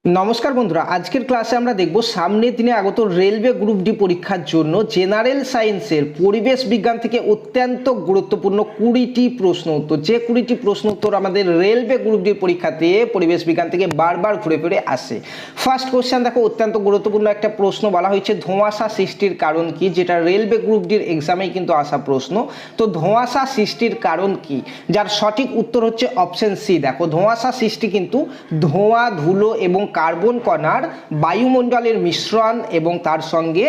নমস্কার বন্ধুরা, আজকের ক্লাসে আমরা দেখব সামনের দিনে আগত রেলওয়ে গ্রুপ ডি পরীক্ষার জন্য জেনারেল সায়েন্সের পরিবেশ বিজ্ঞান থেকে অত্যন্ত গুরুত্বপূর্ণ 20টি প্রশ্ন উত্তর। যে 20টি প্রশ্ন উত্তর আমাদের রেলওয়ে গ্রুপ ডি পরীক্ষাতে পরিবেশ বিজ্ঞান থেকে বারবার ঘুরে ফিরে আসে। ফার্স্ট কোশ্চেন দেখো, অত্যন্ত গুরুত্বপূর্ণ একটা প্রশ্ন, বলা হয়েছে ধোঁয়াশা সৃষ্টির কারণ কি, যেটা রেলওয়ে গ্রুপ ডির এক্সামেই কিন্তু আসা প্রশ্ন। তো ধোঁয়াশা সৃষ্টির কারণ কি, যার সঠিক উত্তর হচ্ছে অপশন সি। দেখো, ধোঁয়াশা সৃষ্টি কিন্তু ধোঁয়া, ধুলো এবং কার্বন কণার বায়ুমণ্ডলের মিশ্রণ এবং তার সঙ্গে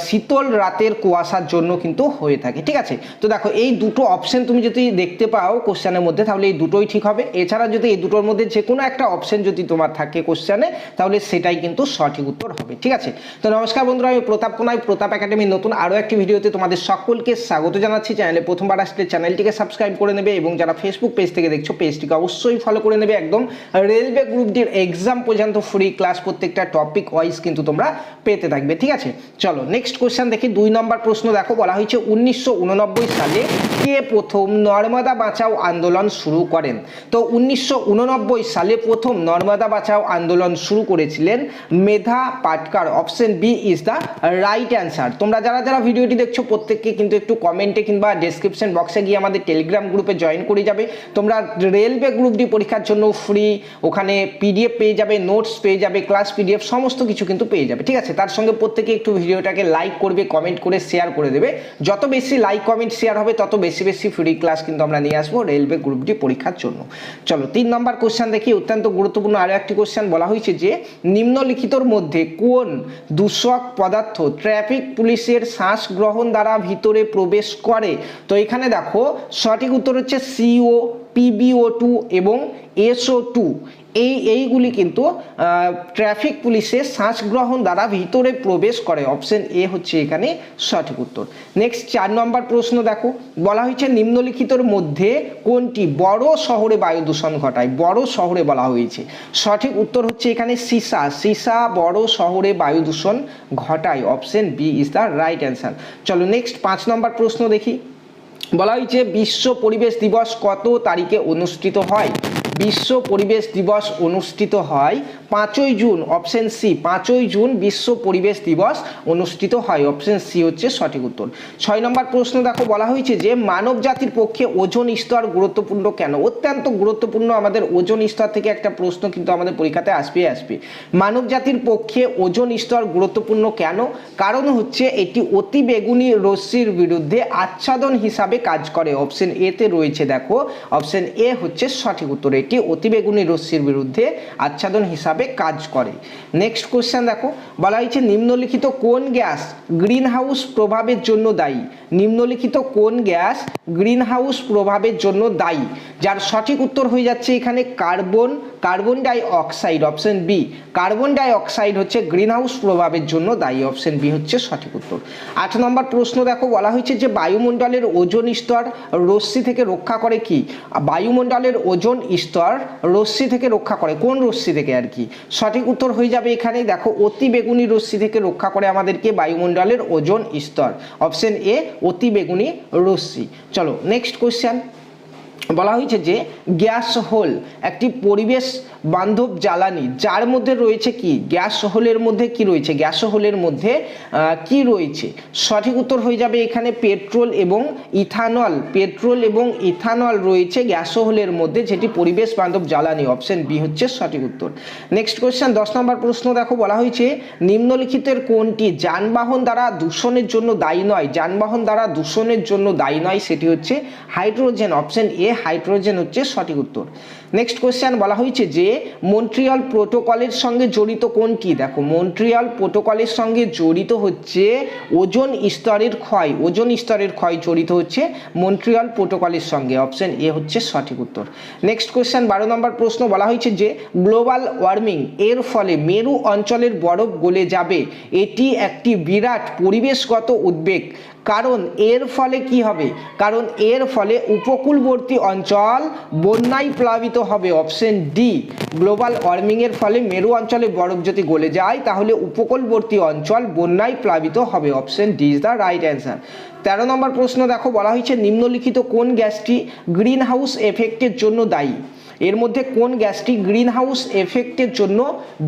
শীতল রাতের কুয়াশার জন্য কিন্তু হয়ে থাকে। ঠিক আছে, তো দেখো এই দুটো অপশন তুমি যদি দেখতে পাও কোশ্চেনের মধ্যে, তাহলে এই দুটোই ঠিক হবে। এছাড়া যদি এই দুটোর মধ্যে যে কোনো একটা অপশন যদি তোমার থাকে কোশ্চেনে, তাহলে সেটাই কিন্তু সঠিক উত্তর হবে। ঠিক আছে, তো নমস্কার বন্ধুরা, আমি প্রতাপ কোনাই, প্রতাপ একাডেমির নতুন আরও একটি ভিডিওতে তোমাদের সকলকে স্বাগত জানাচ্ছি। চ্যানেলে প্রথমবার আসলে চ্যানেলটিকে সাবস্ক্রাইব করে নেবে এবং যারা ফেসবুক পেজ থেকে দেখছো পেজটিকে অবশ্যই ফলো করে নেবে। একদম রেলওয়ে গ্রুপ ডির এক্সাম পর্যন্ত ফ্রি ক্লাস, প্রত্যেকটা টপিক ওয়াইজ কিন্তু তোমরা পেতে থাকবে। ঠিক আছে, চলো নেক্সট কোশ্চেন দেখি। 2 নম্বর প্রশ্ন দেখো, বলা হয়েছে 1989 সালে কে প্রথম নর্মদা বাঁচাও আন্দোলন শুরু করেন? তো 1989 সালে প্রথম নর্মদা বাঁচাও আন্দোলন শুরু করেছিলেন Medha Patkar. Option B is the right answer. তোমরা যারা যারা ভিডিওটি দেখছো প্রত্যেককে কিন্তু একটু কমেন্টে কিংবা ডেসক্রিপশন বক্সে গিয়ে আমাদের টেলিগ্রাম গ্রুপে জয়েন করে যাবে। তোমরা রেলওয়ে গ্রুপ ডি পরীক্ষার জন্য ফ্রি ওখানে পিডিএফ পেয়ে যাবে, নোটস পেয়ে যাবে, ক্লাস পিডিএফ সমস্ত কিছু কিন্তু পেয়ে যাবে। ঠিক আছে, তার সঙ্গে প্রত্যেকে একটু ভিডিওটাকে লাইক করবে, কমেন্ট করে শেয়ার করে দেবে। যত বেশি লাইক কমেন্ট শেয়ার হবে তত বেশি বেশি ফ্রি ক্লাস কিন্তু আমরা নিয়ে আসবো রেলওয়ে গ্রুপ ডি পরীক্ষার জন্য। চলো 3 নম্বর কোশ্চেন দেখি, অত্যন্ত গুরুত্বপূর্ণ আরও একটি কোশ্চেন। বলা হয়েছে যে নিম্নলিখিতর মধ্যে কোন দূষক পদার্থ ট্রাফিক পুলিশের শ্বাস গ্রহণ দ্বারা ভিতরে প্রবেশ করে? তো এখানে দেখো সঠিক উত্তর হচ্ছে CO, PbO2 এবং SO2। এইগুলি কিন্তু ট্রাফিক পুলিশের শ্বাস গ্রহণ দ্বারা ভিতরে প্রবেশ করে। অপশন এ হচ্ছে এখানে সঠিক উত্তর। নেক্সট 4 নম্বর প্রশ্ন দেখো, বলা হয়েছে নিম্নলিখিতর মধ্যে কোনটি বড় শহরে বায়ু দূষণ ঘটায়? বড় শহরে বলা হয়েছে, সঠিক উত্তর হচ্ছে এখানে সিসা বড় শহরে বায়ু দূষণ ঘটায়। Option B is the right answer. চলো নেক্সট 5 নম্বর প্রশ্ন দেখি। বলা হয়েছে বিশ্ব পরিবেশ দিবস কত তারিখে অনুষ্ঠিত হয়? বিশ্ব পরিবেশ দিবস অনুষ্ঠিত হয় 5ই জুন। অপশন সি, 5ই জুন বিশ্ব পরিবেশ দিবস অনুষ্ঠিত হয়। অপশন সি হচ্ছে সঠিক উত্তর। 6 নম্বর প্রশ্ন দেখো, বলা হয়েছে যে মানব জাতির পক্ষে ওজোন স্তর গুরুত্বপূর্ণ কেন? অত্যন্ত গুরুত্বপূর্ণ, আমাদের ওজোন স্তর থেকে একটা প্রশ্ন কিন্তু আমাদের পরীক্ষাতে আসবে। মানব জাতির পক্ষে ওজোন স্তর গুরুত্বপূর্ণ কেন? কারণ হচ্ছে এটি অতি বেগুনি রশ্মির বিরুদ্ধে আচ্ছাদন হিসাবে কাজ করে। অপশন এ তে রয়েছে, দেখো অপশন এ হচ্ছে সঠিক উত্তর। এটি অতিবেগুনি রশ্মির বিরুদ্ধে আচ্ছাদন হিসাবে কাজ করে। নেক্সট কোশ্চেন দেখো, বলা হয়েছে নিম্নলিখিত কোন গ্যাস গ্রিন হাউস প্রভাবের জন্য দায়ী? নিম্নলিখিত কোন গ্যাস গ্রিন হাউস প্রভাবের জন্য দায়ী? যার সঠিক উত্তর হয়ে যাচ্ছে এখানে carbon dioxide. Option B, carbon die oxide হচ্ছে গ্রিন হাউস প্রভাবের জন্য দায়ী। অপশন বি হচ্ছে সঠিক উত্তর। 8 নম্বর প্রশ্ন দেখো, বলা হয়েছে যে বায়ুমণ্ডলের ওজোন স্তর রশ্মি থেকে রক্ষা করে কি? বায়ুমণ্ডলের ওজোন স্তর রশ্মি থেকে রক্ষা করে, কোন রশ্মি থেকে আর কি? সঠিক উত্তর হয়ে যাবে এখানে, দেখো অতি বেগুনি রশ্মি থেকে রক্ষা করে আমাদেরকে বায়ুমণ্ডলের ওজোন স্তর। অপশন এ অতি বেগুনি রশ্মি। চলো নেক্সট কোশ্চেন। বলা হয়েছে যে গ্যাস হোল একটি পরিবেশ বান্ধব জ্বালানি, যার মধ্যে রয়েছে কি? গ্যাস হোলের মধ্যে কি রয়েছে? গ্যাস হোলের মধ্যে কি রয়েছে? সঠিক উত্তর হয়ে যাবে এখানে পেট্রোল এবং ইথানল রয়েছে গ্যাস হোলের মধ্যে, যেটি পরিবেশ বান্ধব জ্বালানি। অপশন বি হচ্ছে সঠিক উত্তর। নেক্সট কোশ্চেন 10 নম্বর প্রশ্ন দেখো, বলা হয়েছে নিম্নলিখিতের কোনটি যানবাহন দ্বারা দূষণের জন্য দায়ী নয়? যানবাহন দ্বারা দূষণের জন্য দায়ী নয়, সেটি হচ্ছে হাইড্রোজেন। অপশন এ হাইড্রোজেন হচ্ছে সঠিক উত্তর। নেক্সট কোশ্চেন, বলা হয়েছে যে মন্ট্রিয়াল প্রোটোকলের সঙ্গে জড়িত কোনটি? দেখো মন্ট্রিয়াল প্রোটোকলের সঙ্গে জড়িত হচ্ছে ওজোন স্তরের ক্ষয়। ওজোন স্তরের ক্ষয় জড়িত হচ্ছে মন্ট্রিয়াল প্রোটোকলের সঙ্গে। অপশন এ হচ্ছে সঠিক উত্তর। নেক্সট কোশ্চেন 12 নম্বর প্রশ্ন, বলা হয়েছে যে গ্লোবাল ওয়ার্মিং এর ফলে মেরু অঞ্চলের বরফ গলে যাবে, এটি একটি বিরাট পরিবেশগত উদ্বেগ। কারণ এর ফলে কি হবে? কারণ এর ফলে উপকূলবর্তী অঞ্চল বন্যায় প্লাবিত হবে। অপশন ডি, গ্লোবাল ওয়ার্মিং এর ফলে মেরু অঞ্চলে বরফ যদি গলে যায় তাহলে উপকূলবর্তী অঞ্চল বন্যায় প্লাবিত হবে। Option D is the right answer. 13 নম্বর প্রশ্ন দেখো, বলা হয়েছে নিম্নলিখিত কোন গ্যাসটি গ্রিন হাউস এফেক্টের জন্য দায়ী? এর মধ্যে কোন গ্যাসটি গ্রিন হাউস এফেক্টের জন্য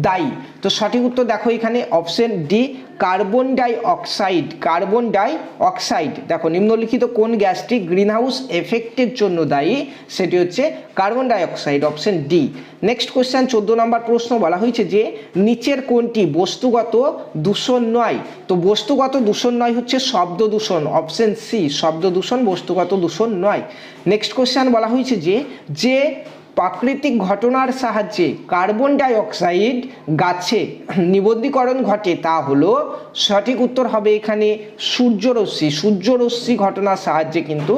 দায়ী? তো সঠিক উত্তর দেখো এখানে option D, carbon die oxide. Carbon die oxide, দেখো নিম্নলিখিত কোন গ্যাসটি গ্রিন হাউস এফেক্টের জন্য দায়ী? সেটি হচ্ছে carbon dioxide, option D. Next question 14 নম্বর প্রশ্ন, বলা হয়েছে যে নিচের কোনটি বস্তুগত দূষণ নয়? তো বস্তুগত দূষণ নয় হচ্ছে শব্দ দূষণ, অপশন সি, শব্দ দূষণ বস্তুগত দূষণ নয়। নেক্সট কোশ্চেন বলা হয়েছে যে প্রাকৃতিক ঘটনার সাহায্যে কার্বন ডাই অক্সাইড গাছে নিবন্ধীকরণ ঘটে তা হলো, সঠিক উত্তর হবে এখানে সূর্যরশ্মি। সূর্যরশ্মি ঘটনার সাহায্যে কিন্তু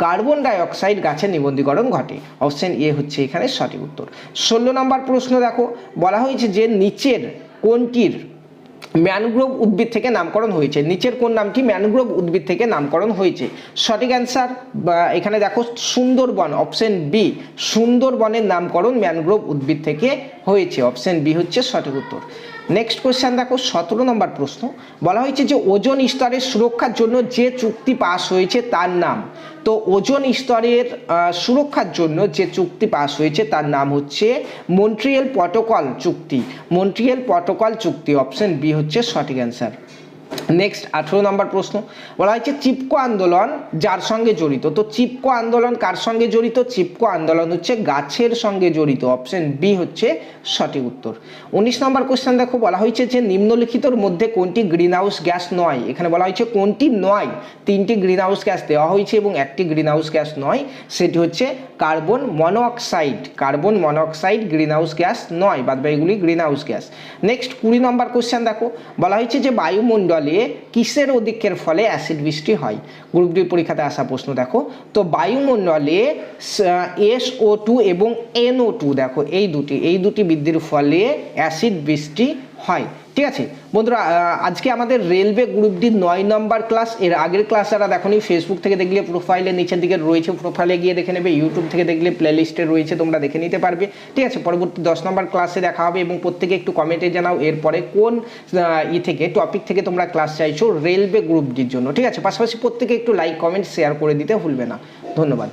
কার্বন ডাই অক্সাইড গাছে নিবন্ধীকরণ ঘটে, অপশন এ হচ্ছে এখানে সঠিক উত্তর। 16 নম্বর প্রশ্ন দেখো, বলা হয়েছে যে নিচের কোনটির ম্যানগ্রোভ উদ্ভিদ থেকে নামকরণ হয়েছে? নিচের কোন নামটি ম্যানগ্রোভ উদ্ভিদ থেকে নামকরণ হয়েছে? সঠিক অ্যান্সার এখানে দেখো সুন্দরবন, অপশন বি, সুন্দরবনের নামকরণ ম্যানগ্রোভ উদ্ভিদ থেকে হয়েছে, অপশন বি হচ্ছে সঠিক উত্তর। নেক্সট কোশ্চেন দেখো 17 নম্বর প্রশ্ন, বলা হয়েছে যে ওজোন স্তরের সুরক্ষার জন্য যে চুক্তি পাস হয়েছে তার নাম? তো ওজোন স্তরের সুরক্ষার জন্য যে চুক্তি পাস হয়েছে তার নাম হচ্ছে মন্ট্রিয়াল প্রটোকল চুক্তি, মন্ট্রিয়াল প্রটোকল চুক্তি, অপশন বি হচ্ছে সঠিক অ্যান্সার। নেক্সট 18 নম্বর প্রশ্ন, বলা হয়েছে চিপকো আন্দোলন যার সঙ্গে জড়িত? তো চিপকো আন্দোলন কার সঙ্গে জড়িত? চিপকো আন্দোলন হচ্ছে গাছের সঙ্গে জড়িত, অপশন বি হচ্ছে সঠিক উত্তর। 19 নম্বর কোশ্চেন দেখো, বলা হয়েছে যে নিম্নলিখিতর মধ্যে কোনটি গ্রিন হাউস গ্যাস নয়? এখানে বলা হয়েছে কোনটি নয়, তিনটি গ্রিন হাউস গ্যাস দেওয়া হয়েছে এবং একটি গ্রিন হাউস গ্যাস নয়, সেটি হচ্ছে carbon monoxide. Carbon monoxide green house gas নয়, বাদবাকিগুলি গ্রিন হাউস গ্যাস। নেক্সট 20 নম্বর কোশ্চেন দেখো, বলা হয়েছে যে বায়ুমণ্ডলে কিসের অধিক্যের ফলে অ্যাসিড বৃষ্টি হয়? গ্রুপ ডি পরীক্ষাতে আসা প্রশ্ন দেখো। তো বায়ুমণ্ডলে SO2 এবং NO2, দেখো এই দুটি বৃদ্ধির ফলে অ্যাসিড বৃষ্টি হয়। ঠিক আছে বন্ধুরা, আজকে আমাদের রেলওয়ে গ্রুপ ডি 9 নম্বর ক্লাস। এর আগের ক্লাস যারা দেখোনি ফেসবুক থেকে দেখলে প্রোফাইলের নিচের দিকে রয়েছে, প্রোফাইলে গিয়ে দেখে নেবে, ইউটিউব থেকে দেখলে প্লেলিস্টে রয়েছে, তোমরা দেখে নিতে পারবে। ঠিক আছে, পরবর্তী 10 নম্বর ক্লাসে দেখা হবে এবং প্রত্যেকে একটু কমেন্টে জানাও এরপরে কোন টপিক থেকে তোমরা ক্লাস চাইছো রেলওয়ে গ্রুপ ডির জন্য। ঠিক আছে, পাশাপাশি প্রত্যেকে একটু লাইক কমেন্ট শেয়ার করে দিতে ভুলবে না। ধন্যবাদ।